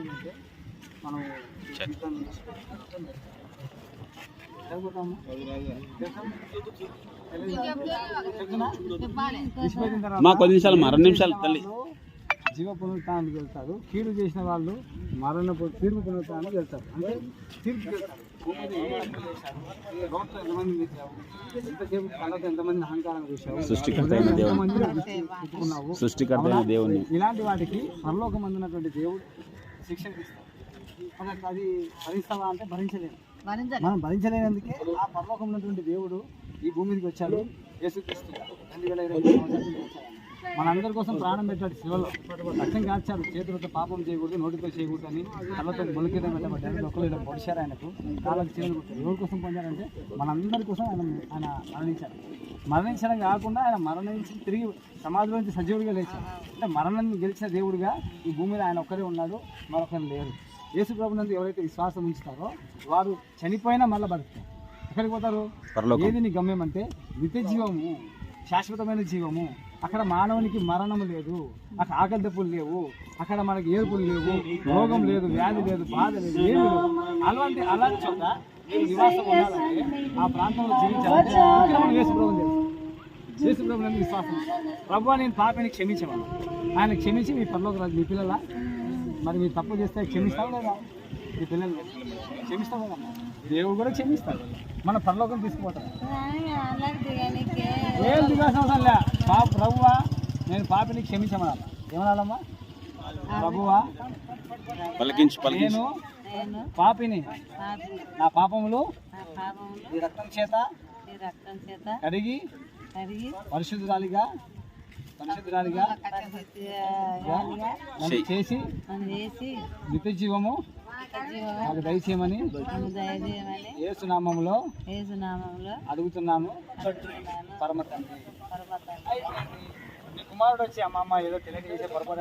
ఏంటంటే మనం మా 10 నిమిషాలు 2 నిమిషాలు తల్లి జీవ పునరుత్థానానికి వెళ్తారు. కీడు చేసిన వాళ్ళు తీర్పు పునరుత్థానానికి వెళ్తారు. అంటే తీర్పు వెళ్తారు. ఎంతసేపు కళ్ళతో ఎంతమంది అహంకారం చూసావు, సృష్టికర్త అయిన దేవుని ఇలాంటి వాటికి పరలోకం అందున్నటువంటి దేవుడు శిక్షణ ఇస్తాడు. అది భరిస్తావా అంటే భరించలేము. మనం భరించలేనందుకే ఆ పరలోకం ఉన్నటువంటి దేవుడు ఈ భూమి మీదకి వచ్చాడు. యేసుక్రీస్తు 2025 సంవత్సరాల వచ్చాడు. మనందరి కోసం ప్రాణం పెట్టాడు. శివలో రక్తం కాల్చాడు. చేతులతో పాపం చేయకూడదు, నోటితో చేయకూడదు అని కళ్ళతో మొలికేదా పెట్టబడ్డాడు. ఒక్కరు ఇలా పొడిచారు. ఆయనకు కాళ్ళకి చేతులు కొట్టారు. ఎవరి కోసం పొందారంటే మనందరి కోసం ఆయన మరణించాడు. మరణించడం కాకుండా ఆయన మరణించి తిరిగి సమాధిలో నుంచి సజీవుడిగా లేచాడు. అంటే మరణాన్ని గెలిచిన దేవుడిగా ఈ భూమి మీద ఆయన ఒక్కరే ఉన్నాడు, మరొకరు లేరు. యేసు ప్రభునందు ఎవరైతే విశ్వాసం ఉంచుతారో వారు చనిపోయినా మళ్ళీ బతుకుతారు. ఎక్కడికి పోతారు? ఏది నీ గమ్యం అంటే నిత్య జీవము, శాశ్వతమైన జీవము. అక్కడ మానవునికి మరణము లేదు, అక్కడ ఆకలి దెబ్బలు లేవు, అక్కడ మనకి ఏర్పులు లేవు, రోగం లేదు, వ్యాధి లేదు, బాధ లేదు, ఏమి లేదు. అలాంటి చోట మీరు నివాసం ఉండాలంటే ఆ ప్రాంతంలో జీవించాలంటే యేసుప్రభుని తెలుసు. యేసుప్రభుని విశ్వాసం. ప్రభువా నేను పాపిని క్షమించమను. ఆయన క్షమించి మీ పరలోక రాజు. మీ పిల్లల మరి మీరు తప్పు చేస్తే క్షమిస్తాం లేదా? మీ పిల్లలు క్షమిస్తాం కదా? దేవుడు కూడా క్షమిస్తాడు. మన పరలోకం తీసుకుపోతాడు. ఏం దిగాల్సిన అవసరం లే. ప్రభువా నేను పాపిని క్షమించమనాలా? ఏమనాలమ్మా? ప్రభువా నేను పాపిని, నా పాపములు ఈ రక్తం చేత కడిగి పరిశుద్ధురాలిగా చేసి నిత్య జీవము నాకు దయచేయమని యేసు నామములో అడుగుతున్నాను పరమ తండ్రి. మీ కుమారుడు వచ్చి అమ్మమ్మ ఏదో తెలియజేసే పొరపాటు